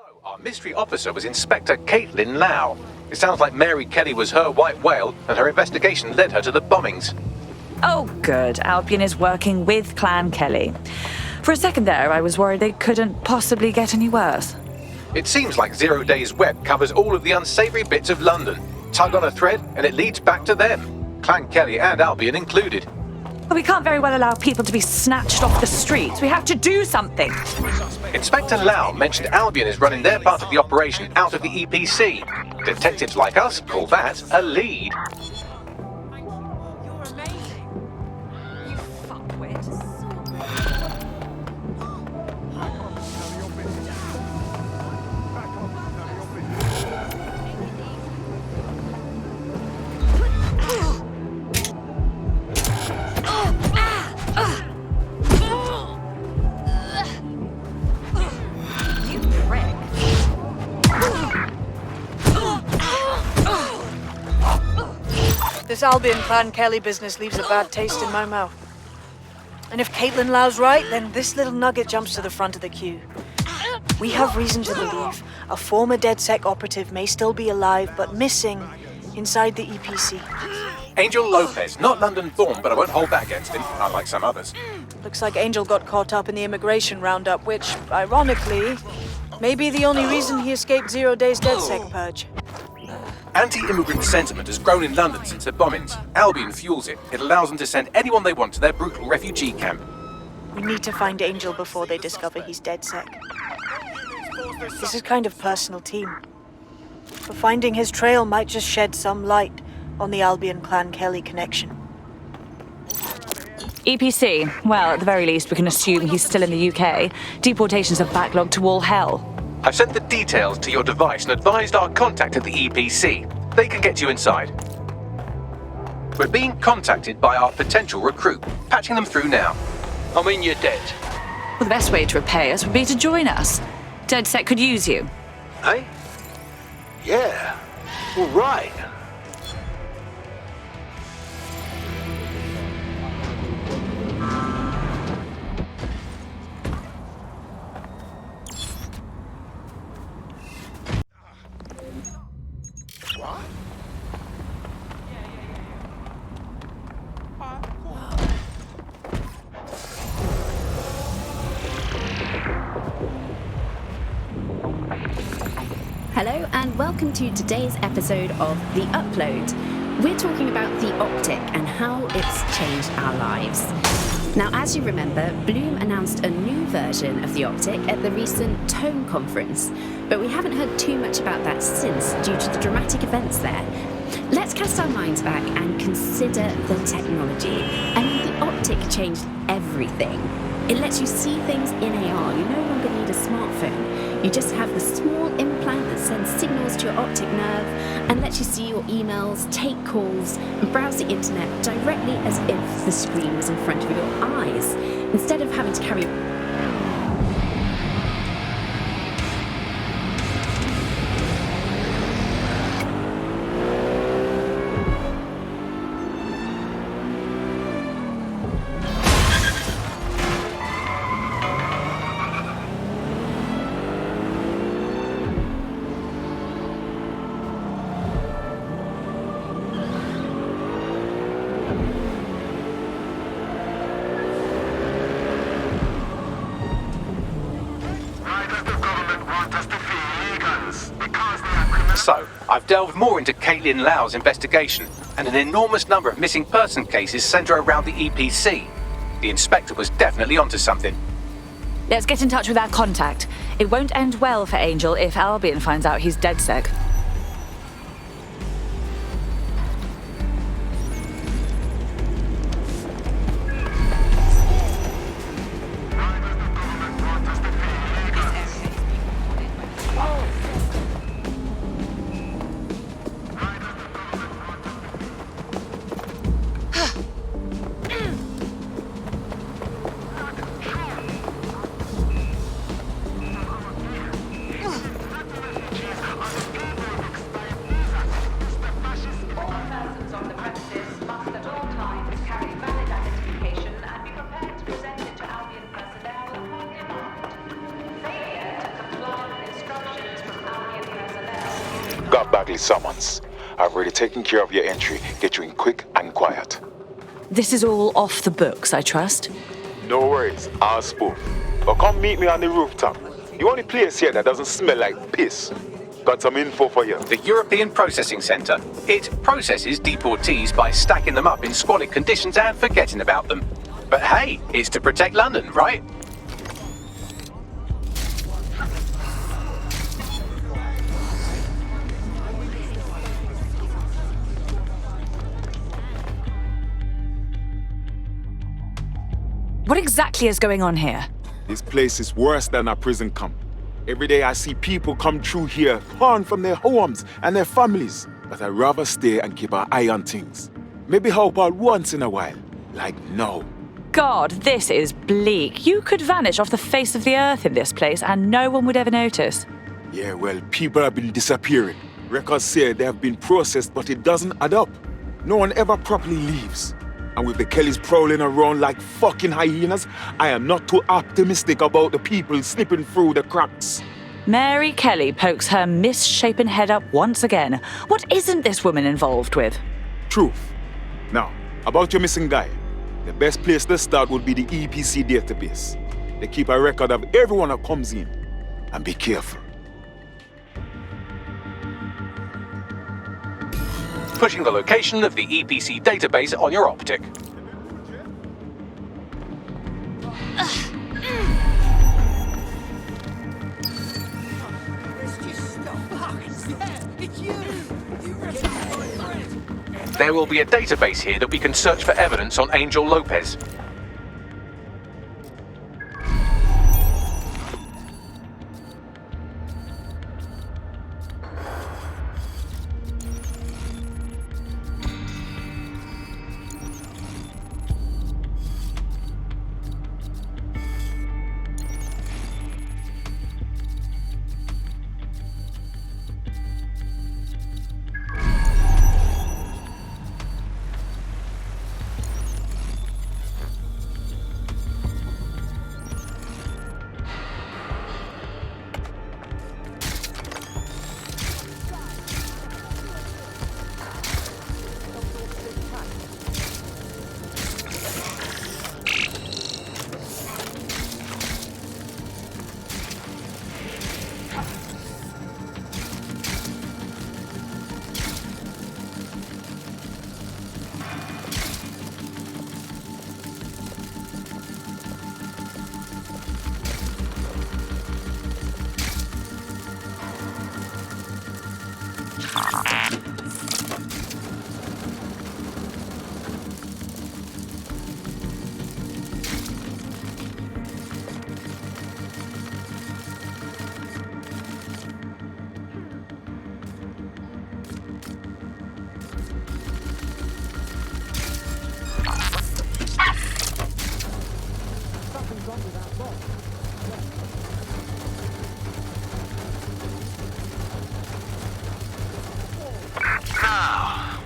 So, our mystery officer was Inspector Caitlin Lau. It sounds like Mary Kelley was her white whale, and her investigation led her to the bombings. Oh, good. Albion is working with Clan Kelley. For a second there, I was worried they couldn't possibly get any worse. It seems like 0 Days Web covers all of the unsavory bits of London. Tug on a thread, and it leads back to them. Clan Kelley and Albion included. But we can't very well allow people to be snatched off the streets. We have to do something. Inspector Lau mentioned Albion is running their part of the operation out of the EPC. Detectives like us call that a lead. You're amazing. You fuckwit. This Albion Clan Kelley business leaves a bad taste in my mouth. And if Caitlin Lau's right, then this little nugget jumps to the front of the queue. We have reason to believe a former DedSec operative may still be alive, but missing inside the EPC. Angel Lopez, not London-born, but I won't hold that against him, unlike some others. Looks like Angel got caught up in the immigration roundup, which, ironically, may be the only reason he escaped 0 Days DedSec purge. Anti-immigrant sentiment has grown in London since the bombings. Albion fuels it. It allows them to send anyone they want to their brutal refugee camp. We need to find Angel before they discover he's DedSec. This is kind of personal team. But finding his trail might just shed some light on the Albion Clan Kelley connection. EPC. Well, at the very least, we can assume he's still in the UK. Deportations are backlogged to all hell. I've sent the details to your device and advised our contact at the EPC. They can get you inside. We're being contacted by our potential recruit. Patching them through now. I mean, you're dead. Well, the best way to repay us would be to join us. DedSec could use you. Hey? Yeah. All right. Hello and welcome to today's episode of The Upload. We're talking about the Optic and how it's changed our lives. Now, as you remember, Bloom announced a new version of the Optic at the recent Tone conference, but we haven't heard too much about that since due to the dramatic events there. Let's cast our minds back and consider the technology. I mean, the Optic changed everything. It lets you see things in AR. You no longer need a smartphone. You just have the small implant that sends signals to your optic nerve and lets you see your emails, take calls, and browse the internet directly as if the screen was in front of your eyes, instead of having to carry. So, I've delved more into Caitlin Lau's investigation, and an enormous number of missing person cases centre around the EPC. The inspector was definitely onto something. Let's get in touch with our contact. It won't end well for Angel if Albion finds out he's DedSec. Bagley summons. I've already taken care of your entry. Get you in quick and quiet. This is all off the books, I trust. No worries, I'll spoof. But come meet me on the rooftop. The only place here that doesn't smell like piss. Got some info for you. The European Processing Centre. It processes deportees by stacking them up in squalid conditions and forgetting about them. But hey, it's to protect London, right? What exactly is going on here? This place is worse than a prison camp. Every day I see people come through here, torn from their homes and their families. But I'd rather stay and keep an eye on things. Maybe help out once in a while. Like now. God, this is bleak. You could vanish off the face of the earth in this place and no one would ever notice. Yeah, well, people have been disappearing. Records say they have been processed, but it doesn't add up. No one ever properly leaves. And with the Kelleys prowling around like fucking hyenas, I am not too optimistic about the people slipping through the cracks. Mary Kelley pokes her misshapen head up once again. What isn't this woman involved with? Truth. Now, about your missing guy. The best place to start would be the EPC database. They keep a record of everyone that comes in. And be careful. Pushing the location of the EPC database on your optic. There will be a database here that we can search for evidence on Angel Lopez.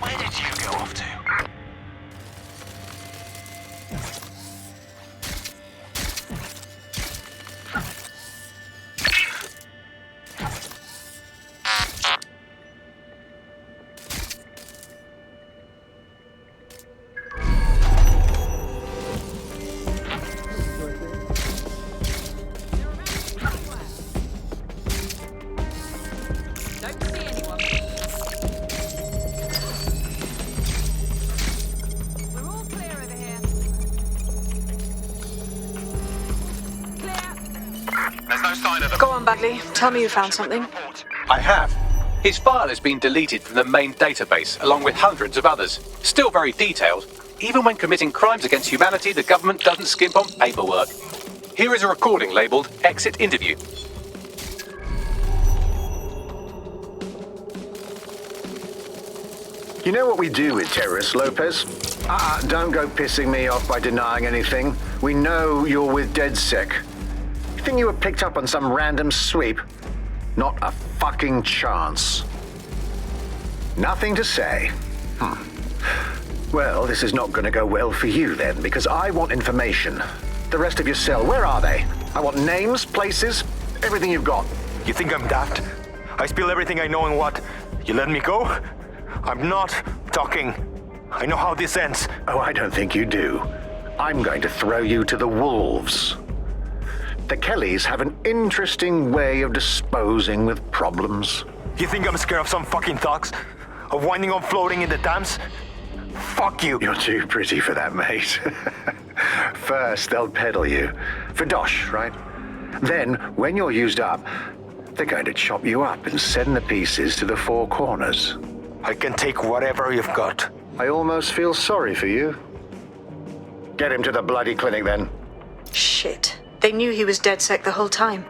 Where did you go off to? Go on, Bagley. Tell me you found something. I have. His file has been deleted from the main database, along with hundreds of others. Still very detailed. Even when committing crimes against humanity, the government doesn't skimp on paperwork. Here is a recording labelled Exit Interview. You know what we do with terrorists, Lopez? Don't go pissing me off by denying anything. We know you're with DedSec. You think you were picked up on some random sweep? Not a fucking chance. Nothing to say. Well, this is not going to go well for you then, because I want information. The rest of your cell, where are they? I want names, places, everything you've got. You think I'm daft? I spill everything I know and what? You let me go? I'm not talking. I know how this ends. Oh, I don't think you do. I'm going to throw you to the wolves. The Kelleys have an interesting way of disposing with problems. You think I'm scared of some fucking thugs? Of winding up floating in the Thames? Fuck you. You're too pretty for that, mate. First, they'll peddle you. For dosh, right? Then, when you're used up, they're going to chop you up and send the pieces to the four corners. I can take whatever you've got. I almost feel sorry for you. Get him to the bloody clinic, then. Shit. They knew he was DedSec the whole time.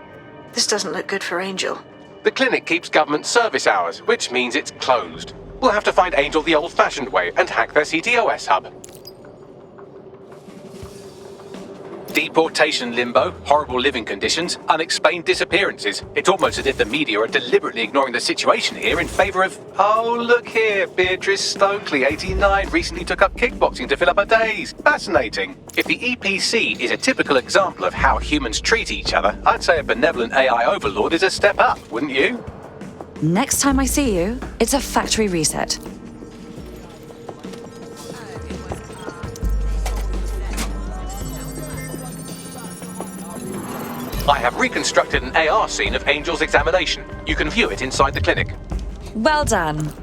This doesn't look good for Angel. The clinic keeps government service hours, which means it's closed. We'll have to find Angel the old-fashioned way and hack their CTOS hub. Deportation limbo, horrible living conditions, unexplained disappearances. It's almost as if the media are deliberately ignoring the situation here in favour of, oh, look here, Beatrice Stokely, 89, recently took up kickboxing to fill up her days. Fascinating. If the EPC is a typical example of how humans treat each other, I'd say a benevolent AI overlord is a step up, wouldn't you? Next time I see you, it's a factory reset. I have reconstructed an AR scene of Angel's examination. You can view it inside the clinic. Well done.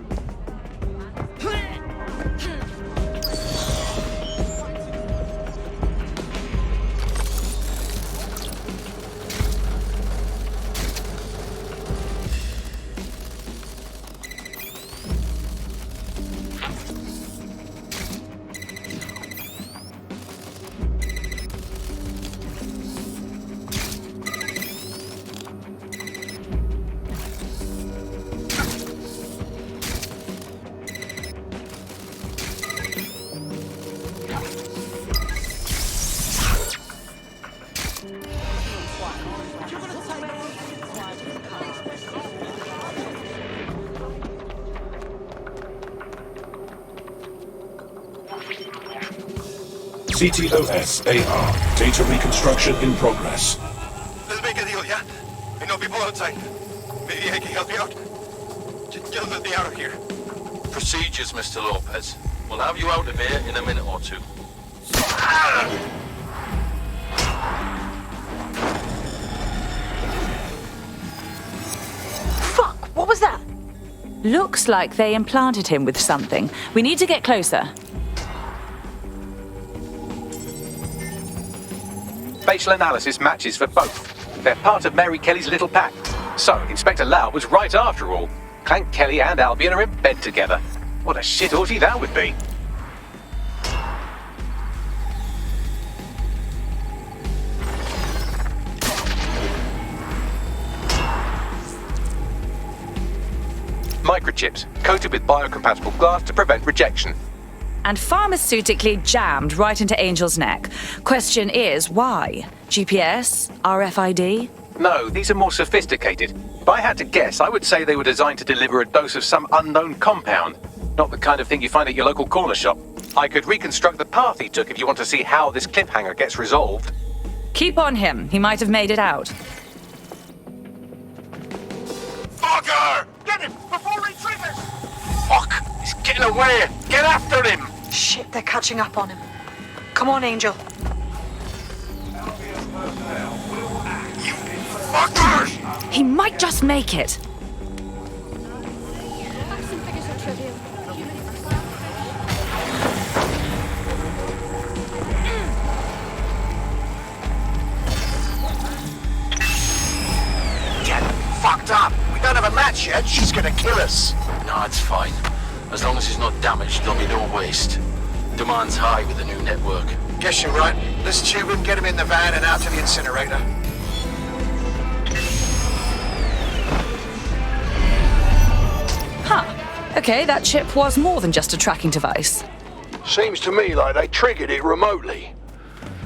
CTOS AR. Data reconstruction in progress. Let's make a deal, yeah? I know people outside. Maybe I can help you out. Just let me out of here. Procedures, Mr. Lopez. We'll have you out of here in a minute or two. Fuck! What was that? Looks like they implanted him with something. We need to get closer. Facial analysis matches for both. They're part of Mary Kelley's little pack. So, Inspector Lau was right after all. Clank Kelley and Albion are in bed together. What a shit orgy that would be. Microchips, coated with biocompatible glass to prevent rejection. And pharmaceutically jammed right into Angel's neck. Question is, why? GPS? RFID? No, these are more sophisticated. If I had to guess, I would say they were designed to deliver a dose of some unknown compound. Not the kind of thing you find at your local corner shop. I could reconstruct the path he took if you want to see how this cliffhanger gets resolved. Keep on him. He might have made it out. Fucker! Get him before he triggers! Fuck! He's getting away! Get after him! Shit, they're catching up on him. Come on, Angel. You fuckers! He might just make it. Get fucked up! We don't have a match yet. She's gonna kill us. No, it's fine. As long as he's not damaged, there'll be no waste. Demand's high with the new network. Guess you're right. Let's tube him, get him in the van and out to the incinerator. Huh. Okay, that chip was more than just a tracking device. Seems to me like they triggered it remotely.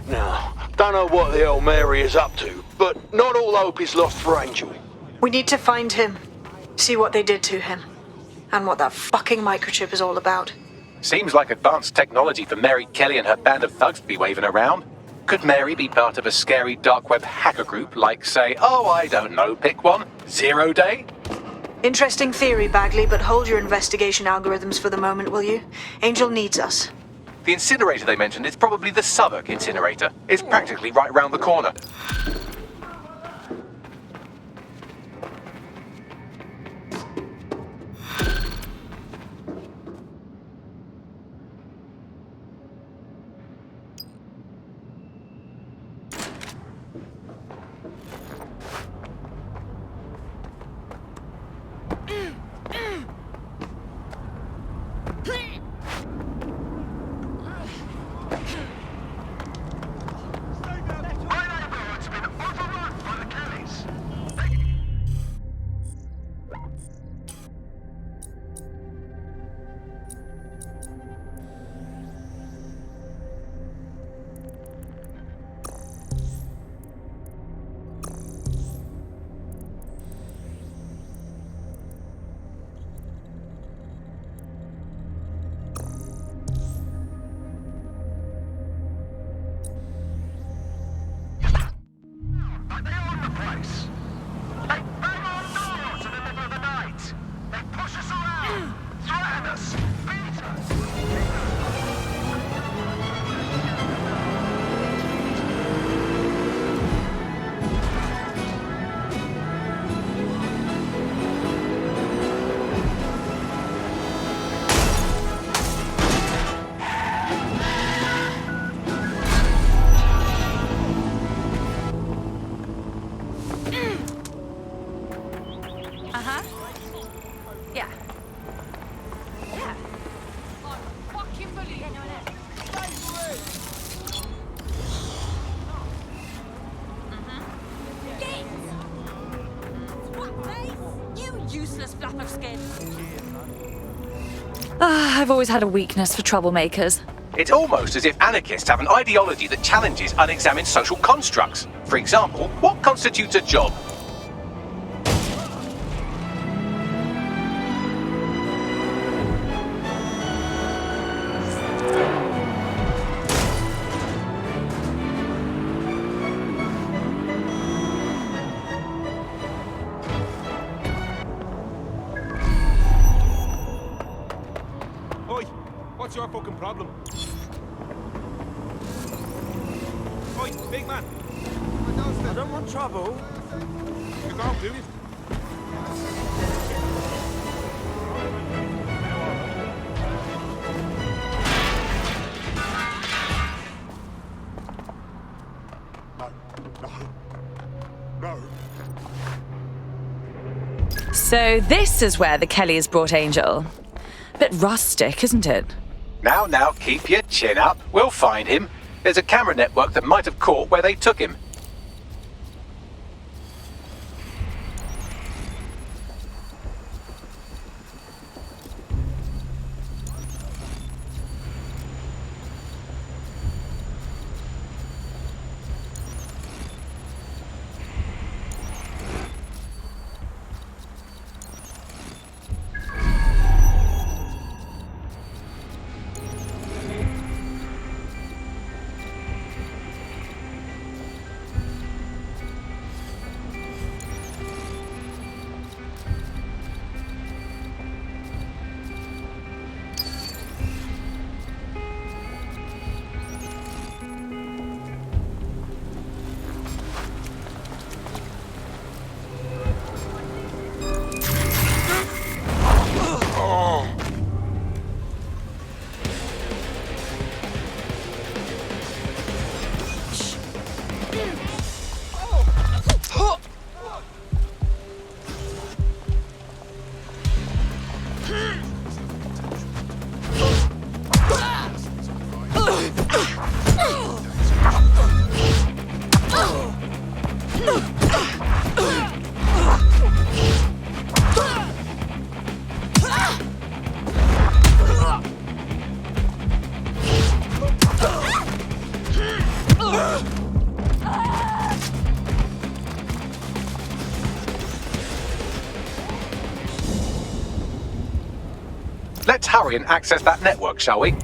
Now, don't know what the hell Mary is up to, but not all hope is lost for Angel. We need to find him. See what they did to him. And what that fucking microchip is all about. Seems like advanced technology for Mary Kelley and her band of thugs to be waving around. Could Mary be part of a scary dark web hacker group like, say, oh, I don't know, pick one, 0 Day? Interesting theory, Bagley, but hold your investigation algorithms for the moment, will you? Angel needs us. The incinerator they mentioned is probably the Southwark incinerator. It's practically right round the corner. I've always had a weakness for troublemakers. It's almost as if anarchists have an ideology that challenges unexamined social constructs. For example, what constitutes a job? What's your fucking problem? Oi, big man! I don't want trouble. You can't do it. No. So this is where the Kelleys brought Angel. Bit rustic, isn't it? Now, keep your chin up. We'll find him. There's a camera network that might have caught where they took him. Let's hurry and access that network, shall we?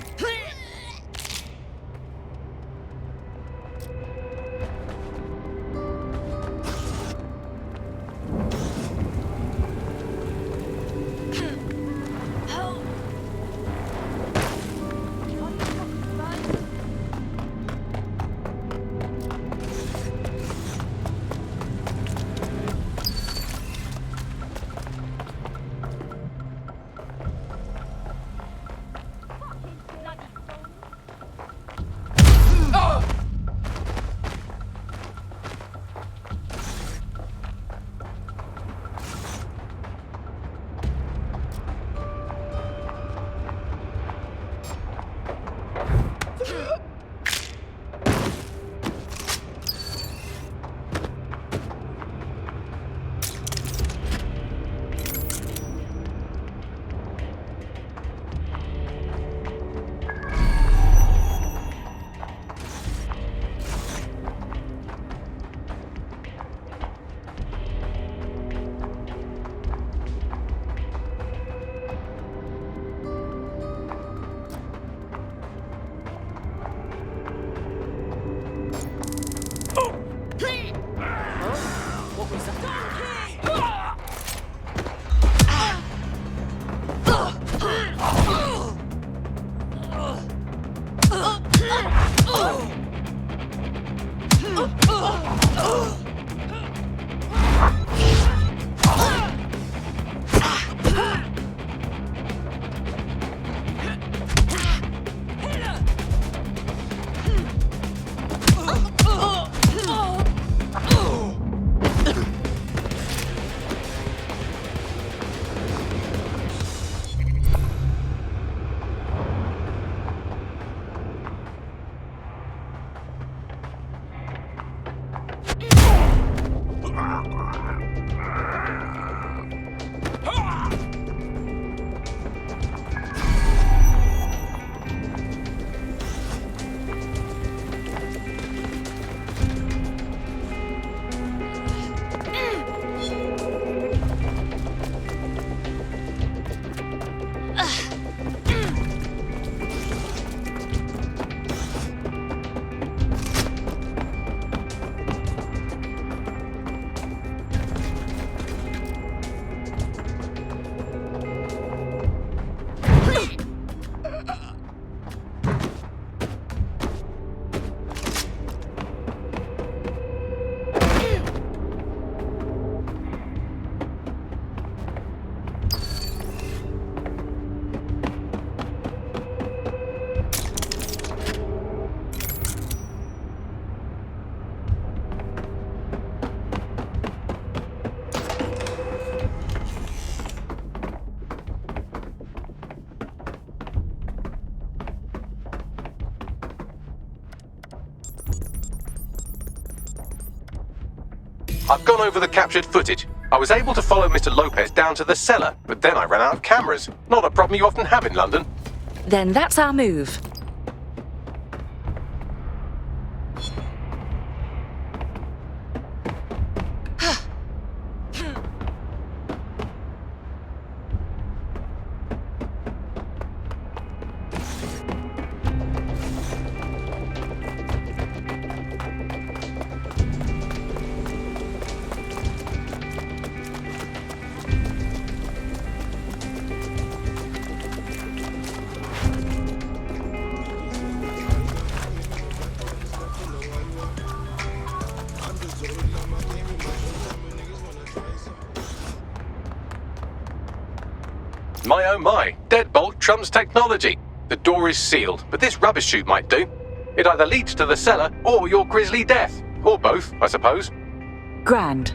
I've gone over the captured footage. I was able to follow Mr. Lopez down to the cellar, but then I ran out of cameras. Not a problem you often have in London. Then that's our move. My oh my, deadbolt trumps technology. The door is sealed, but this rubbish chute might do. It either leads to the cellar or your grisly death. Or both, I suppose. Grand.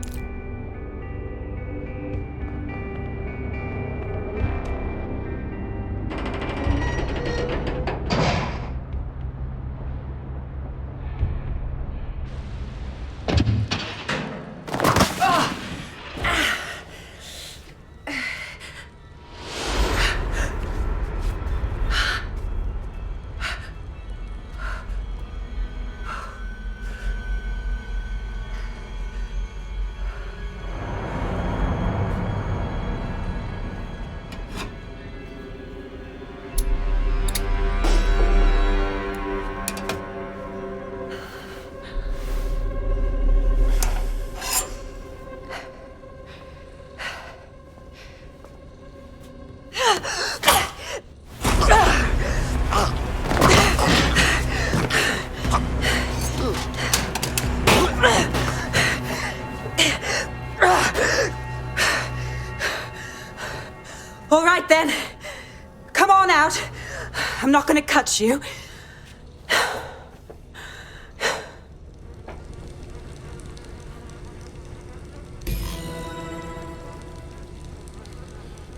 All right then. Come on out. I'm not gonna cut you.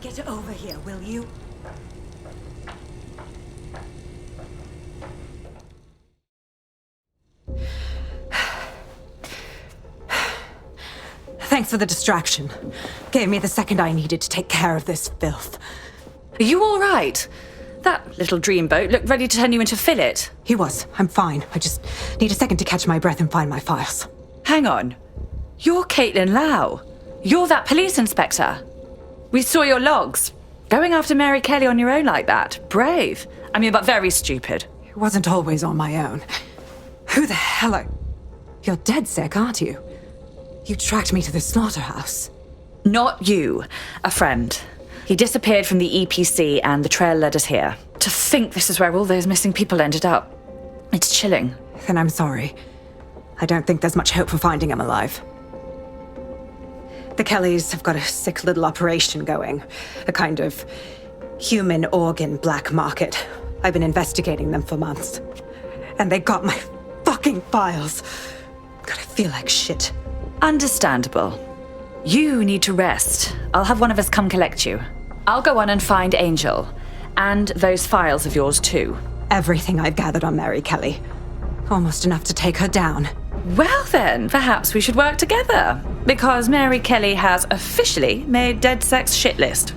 Get over here, will you? Thanks for the distraction. Gave me the second I needed to take care of this filth. Are you all right? That little dreamboat looked ready to turn you into fillet. He was. I'm fine. I just need a second to catch my breath and find my files. Hang on. You're Caitlin Lau. You're that police inspector. We saw your logs. Going after Mary Kelley on your own like that. Brave. I mean, but very stupid. It wasn't always on my own. Who the hell are... You're dead sick, aren't you? You tracked me to the slaughterhouse. Not you. A friend. He disappeared from the EPC and the trail led us here. To think this is where all those missing people ended up. It's chilling. Then I'm sorry. I don't think there's much hope for finding him alive. The Kelleys have got a sick little operation going. A kind of human organ black market. I've been investigating them for months. And they got my fucking files. God, I feel like shit. Understandable. You need to rest. I'll have one of us come collect you. I'll go on and find Angel. And those files of yours too. Everything I've gathered on Mary Kelley. Almost enough to take her down. Well then, perhaps we should work together. Because Mary Kelley has officially made DedSec's shit list.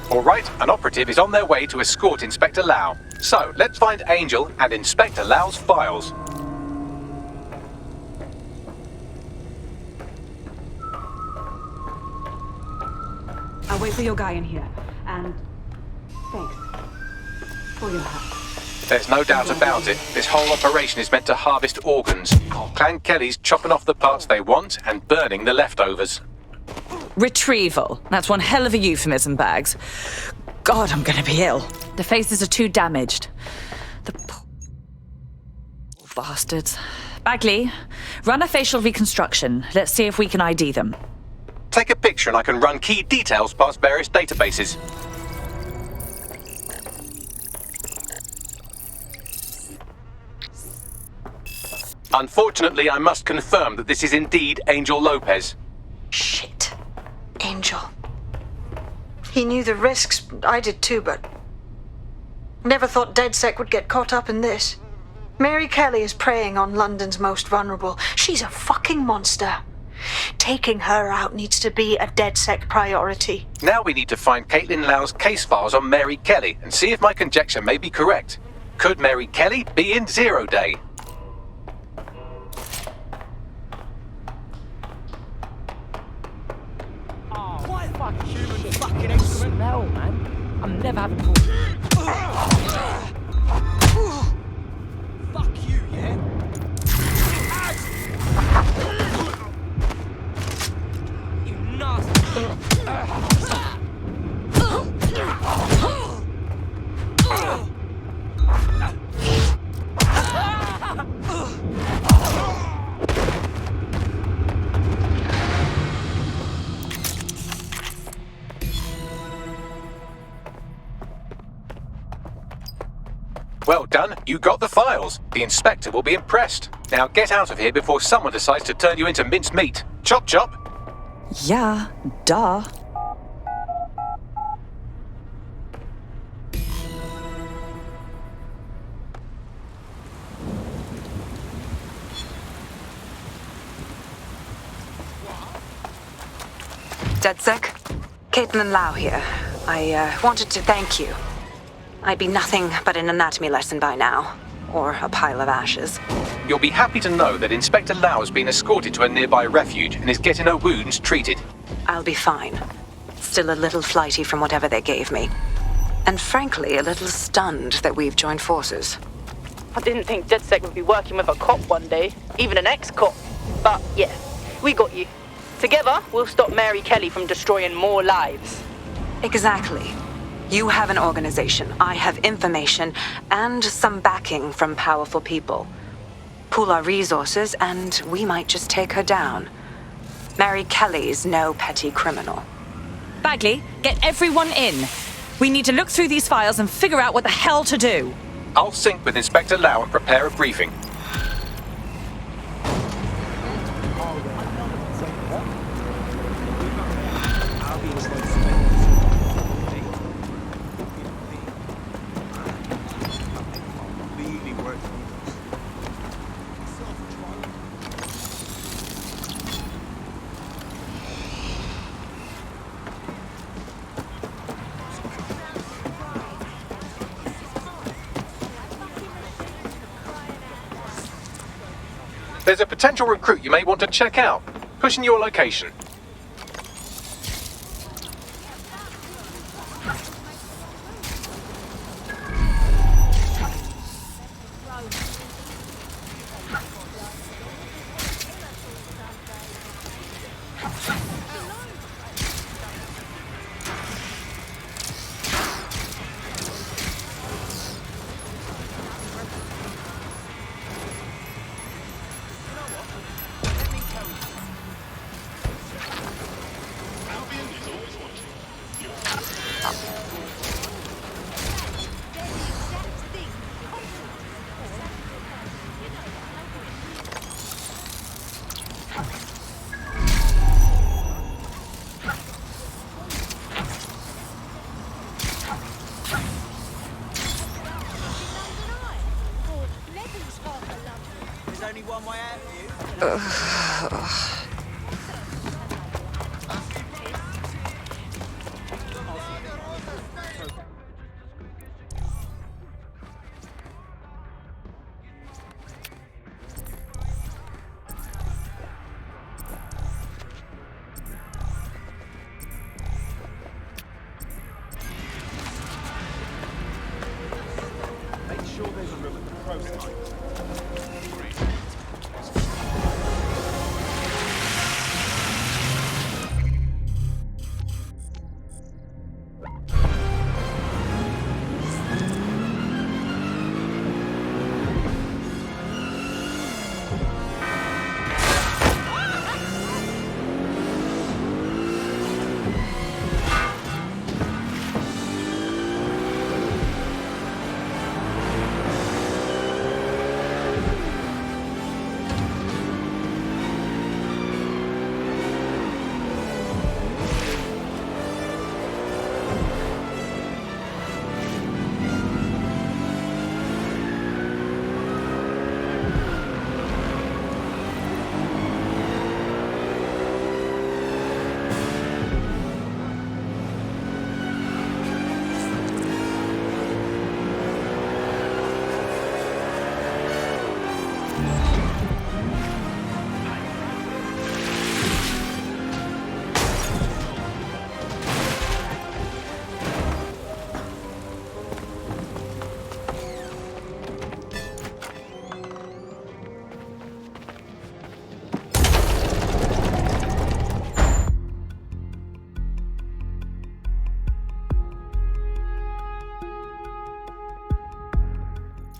All right, an operative is on their way to escort Inspector Lau. So, let's find Angel and Inspector Lau's files. I'll wait for your guy in here. And thanks for your help. There's no doubt about it. This whole operation is meant to harvest organs. Clan Kelley's chopping off the parts they want and burning the leftovers. Retrieval. That's one hell of a euphemism, Bags. God, I'm gonna be ill. The faces are too damaged. The poor bastards. Bagley, run a facial reconstruction. Let's see if we can ID them. Take a picture and I can run key details past various databases. Unfortunately, I must confirm that this is indeed Angel Lopez. Shit. Angel. He knew the risks. I did too, but... Never thought DedSec would get caught up in this. Mary Kelley is preying on London's most vulnerable. She's a fucking monster. Taking her out needs to be a DedSec priority. Now we need to find Caitlin Lau's case files on Mary Kelley and see if my conjecture may be correct. Could Mary Kelley be in Zero Day? What fucking human fucking excrement? Smell, man. I'm never having Fuck you, yeah? You nasty. Well done, you got the files. The inspector will be impressed. Now get out of here before someone decides to turn you into minced meat. Chop chop! Yeah, duh. DedSec? Caitlin Lau here. I wanted to thank you. I'd be nothing but an anatomy lesson by now. Or a pile of ashes. You'll be happy to know that Inspector Lau has been escorted to a nearby refuge and is getting her wounds treated. I'll be fine. Still a little flighty from whatever they gave me. And frankly, a little stunned that we've joined forces. I didn't think DedSec would be working with a cop one day, even an ex-cop. But yeah, we got you. Together, we'll stop Mary Kelley from destroying more lives. Exactly. You have an organization, I have information, and some backing from powerful people. Pool our resources, and we might just take her down. Mary Kelley's no petty criminal. Bagley, get everyone in. We need to look through these files and figure out what the hell to do. I'll sync with Inspector Lau and prepare a briefing. There's a potential recruit you may want to check out. Pushing your location.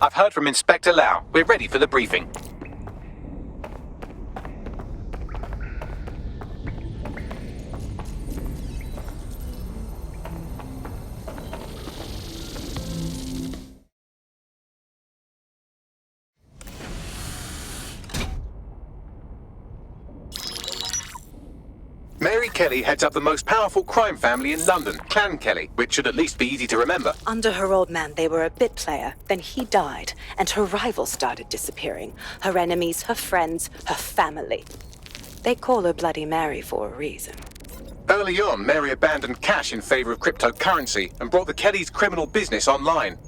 I've heard from Inspector Lau. We're ready for the briefing. Mary Kelley heads up the most powerful crime family in London, Clan Kelley, which should at least be easy to remember. Under her old man, they were a bit player. Then he died, and her rivals started disappearing. Her enemies, her friends, her family. They call her Bloody Mary for a reason. Early on, Mary abandoned cash in favor of cryptocurrency and brought the Kelleys' criminal business online.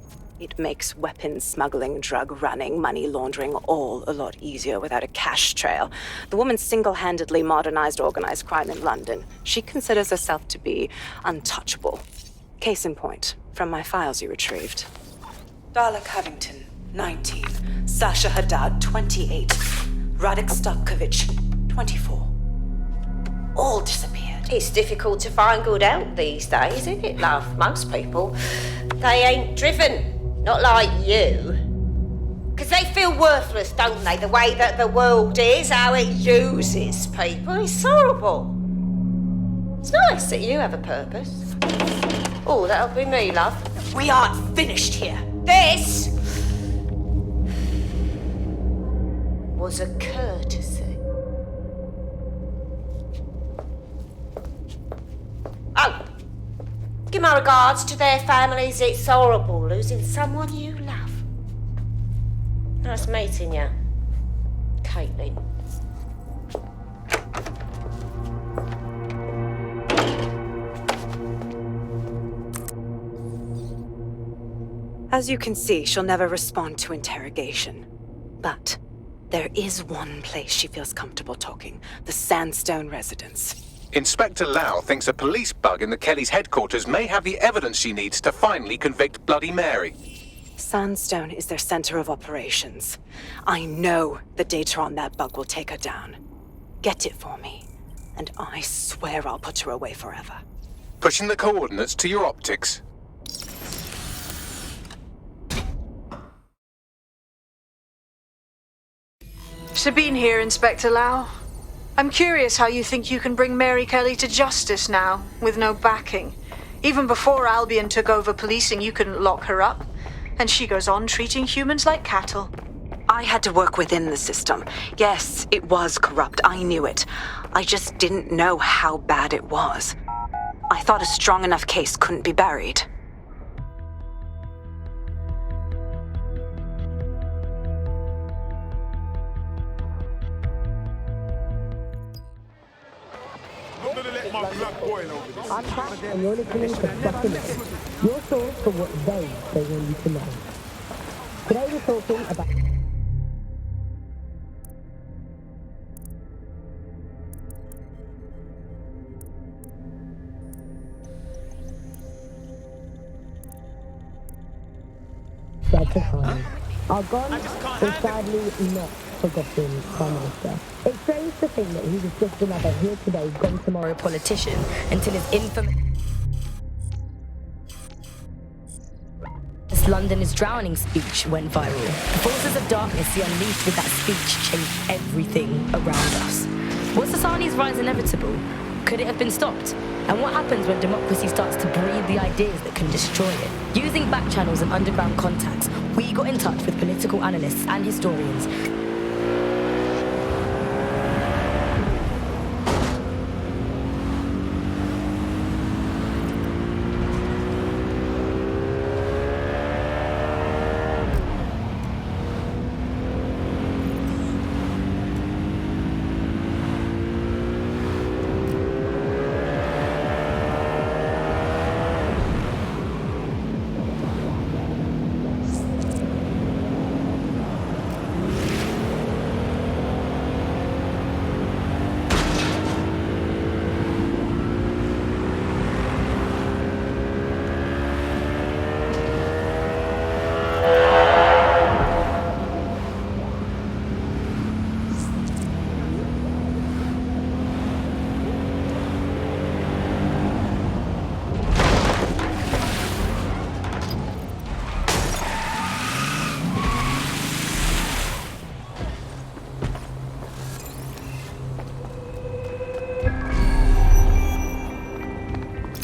It makes weapons smuggling, drug running, money laundering all a lot easier without a cash trail. The woman single-handedly modernized organized crime in London. She considers herself to be untouchable. Case in point, from my files you retrieved. Darla Covington, 19. Sasha Haddad, 28. Radek Stavkovich, 24. All disappeared. It's difficult to find good help these days, isn't it, love? Most people, they ain't driven. Not like you. Because they feel worthless, don't they? The way that the world is, how it uses people. It's horrible. It's nice that you have a purpose. Oh, that'll be me, love. We aren't finished here. This was a courtesy. Oh. Give my regards to their families. It's horrible losing someone you love. Nice meeting you, Caitlin. As you can see, she'll never respond to interrogation. But there is one place she feels comfortable talking, the Sandstone residence. Inspector Lau thinks a police bug in the Kelleys' headquarters may have the evidence she needs to finally convict Bloody Mary. Sandstone is their center of operations. I know the data on that bug will take her down. Get it for me, and I swear I'll put her away forever. Pushing the coordinates to your optics. Sabine here, Inspector Lau. I'm curious how you think you can bring Mary Kelley to justice now, with no backing. Even before Albion took over policing, you couldn't lock her up. And she goes on treating humans like cattle. I had to work within the system. Yes, it was corrupt. I knew it. I just didn't know how bad it was. I thought a strong enough case couldn't be buried. I'm Pat, and you're listening to Fucking It. Your source for what they want you to know. Today we're talking about... That's a crime. Are gone, but sadly not forgotten Prime Minister. It's strange to think that he was just another here today, gone tomorrow politician until his infamous London is drowning speech went viral. The forces of darkness he unleashed with that speech changed everything around us. Was Asani's rise inevitable? Could it have been stopped? And what happens when democracy starts to breed the ideas that can destroy it? Using back channels and underground contacts, we got in touch with political analysts and historians.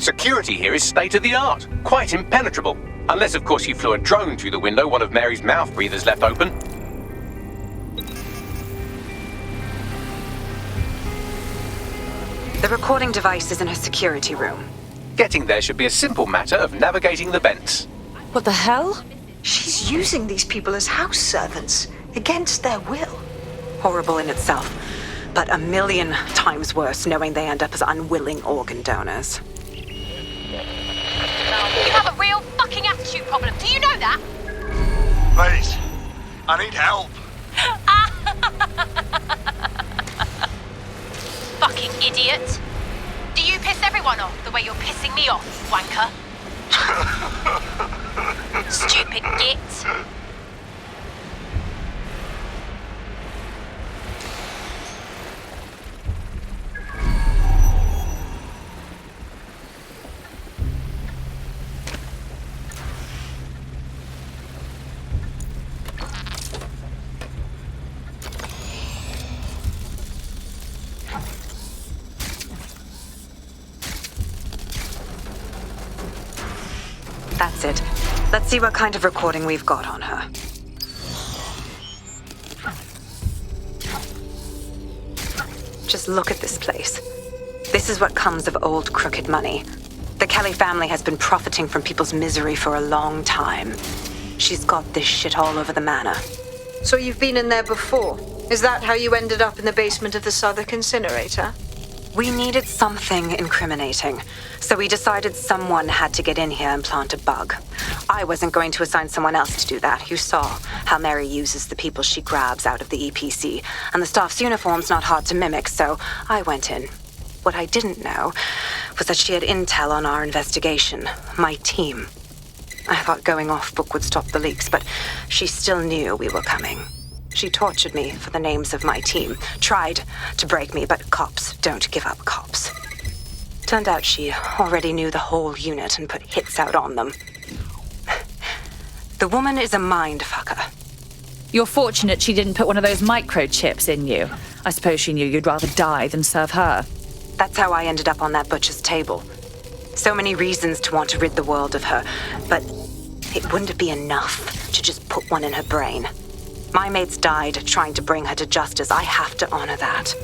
Security here is state-of-the-art, quite impenetrable. Unless, of course, you flew a drone through the window one of Mary's mouth breathers left open. The recording device is in her security room. Getting there should be a simple matter of navigating the vents. What the hell? She's using these people as house servants, against their will. Horrible in itself, but a million times worse knowing they end up as unwilling organ donors. You have a real fucking attitude problem. Do you know that? Please, I need help. Fucking idiot. Do you piss everyone off the way you're pissing me off, wanker? Stupid git. That's it. Let's see what kind of recording we've got on her. Just look at this place. This is what comes of old crooked money. The Kelley family has been profiting from people's misery for a long time. She's got this shit all over the manor. So you've been in there before? Is that how you ended up in the basement of the Southwark incinerator? We needed something incriminating, so we decided someone had to get in here and plant a bug. I wasn't going to assign someone else to do that. You saw how Mary uses the people she grabs out of the EPC, and the staff's uniform's not hard to mimic, so I went in. What I didn't know was that she had intel on our investigation, my team. I thought going off book would stop the leaks, but she still knew we were coming. She tortured me for the names of my team, tried to break me, but cops don't give up cops. Turned out she already knew the whole unit and put hits out on them. The woman is a mind fucker. You're fortunate she didn't put one of those microchips in you. I suppose she knew you'd rather die than serve her. That's how I ended up on that butcher's table. So many reasons to want to rid the world of her, but it wouldn't be enough to just put one in her brain. My mates died trying to bring her to justice. I have to honor that.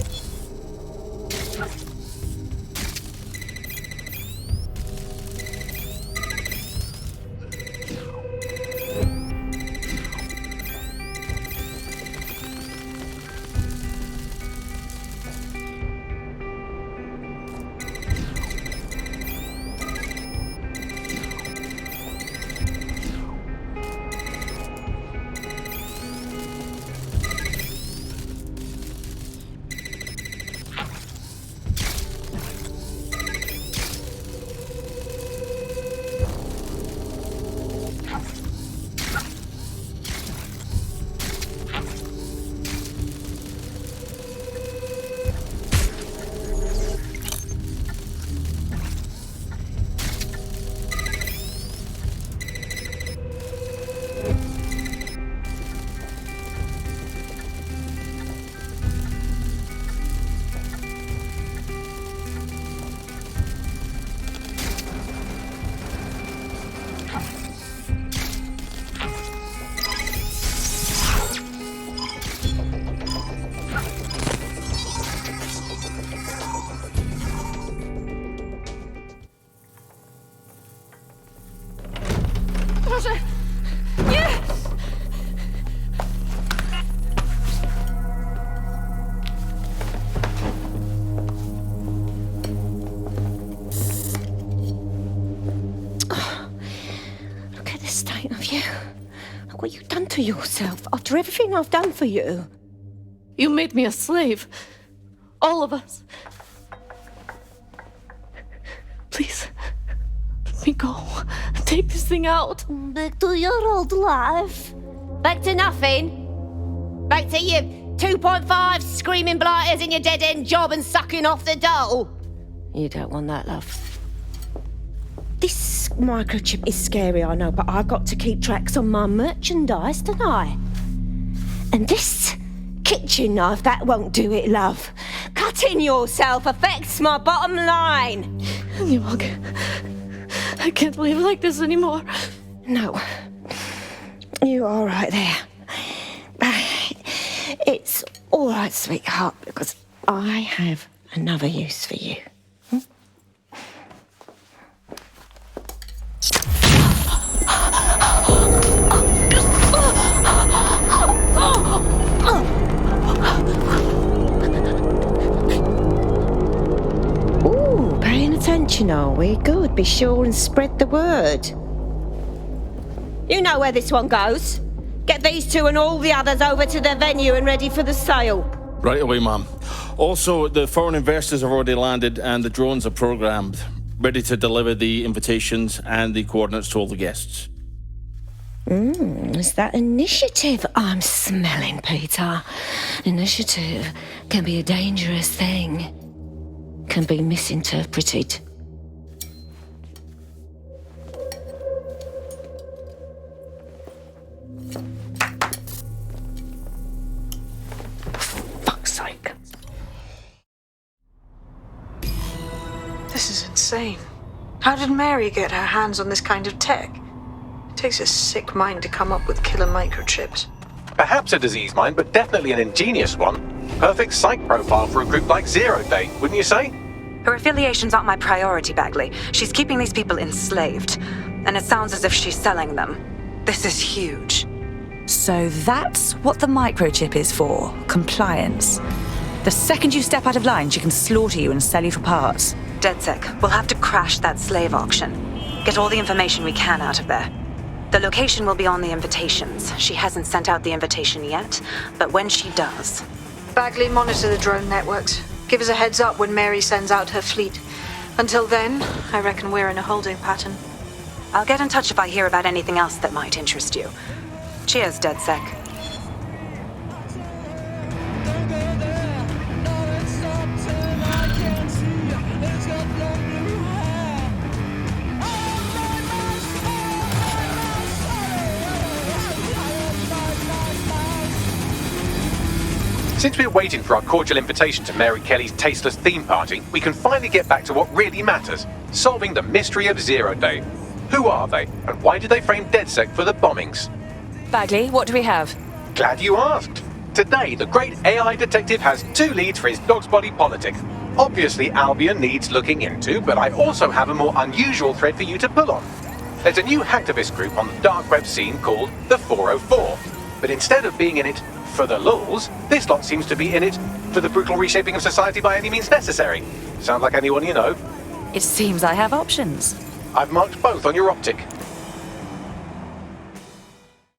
What you done to yourself after everything I've done for you? You made me a slave. All of us. Please, let me go. Take this thing out. Back to your old life. Back to nothing. Back to you 2.5 screaming blighters in your dead-end job and sucking off the dole. You don't want that, love. This microchip is scary, I know, but I got to keep tracks on my merchandise, don't I? And this kitchen knife, that won't do it, love. Cutting yourself affects my bottom line. Look, I can't live like this anymore. No. You're all right there. It's all right, sweetheart, because I have another use for you. Ooh, paying attention, are we? Good. Be sure and spread the word. You know where this one goes. Get these two and all the others over to their venue and ready for the sale. Right away, Ma'am. Also, the foreign investors have already landed and the drones are programmed, ready to deliver the invitations and the coordinates to all the guests. It's that initiative I'm smelling, Peter. Initiative can be a dangerous thing. Can be misinterpreted. Fuck's sake. This is insane. How did Mary get her hands on this kind of tech? It takes a sick mind to come up with killer microchips. Perhaps a disease mind, but definitely an ingenious one. Perfect psych profile for a group like Zero Day, wouldn't you say? Her affiliations aren't my priority, Bagley. She's keeping these people enslaved. And it sounds as if she's selling them. This is huge. So that's what the microchip is for. Compliance. The second you step out of line, she can slaughter you and sell you for parts. DedSec, we'll have to crash that slave auction. Get all the information we can out of there. The location will be on the invitations. She hasn't sent out the invitation yet, but when she does... Bagley, monitor the drone networks. Give us a heads up when Mary sends out her fleet. Until then, I reckon we're in a holding pattern. I'll get in touch if I hear about anything else that might interest you. Cheers, DedSec. Since we're waiting for our cordial invitation to Mary Kelley's tasteless theme party, we can finally get back to what really matters, solving the mystery of Zero Day. Who are they, and why did they frame DedSec for the bombings? Bagley, what do we have? Glad you asked. Today, the great AI detective has 2 leads for his dog's body politic. Obviously, Albion needs looking into, but I also have a more unusual thread for you to pull on. There's a new hacktivist group on the dark web scene called the 404. But instead of being in it for the lulz, this lot seems to be in it for the brutal reshaping of society by any means necessary. Sound like anyone you know? It seems I have options. I've marked both on your optic.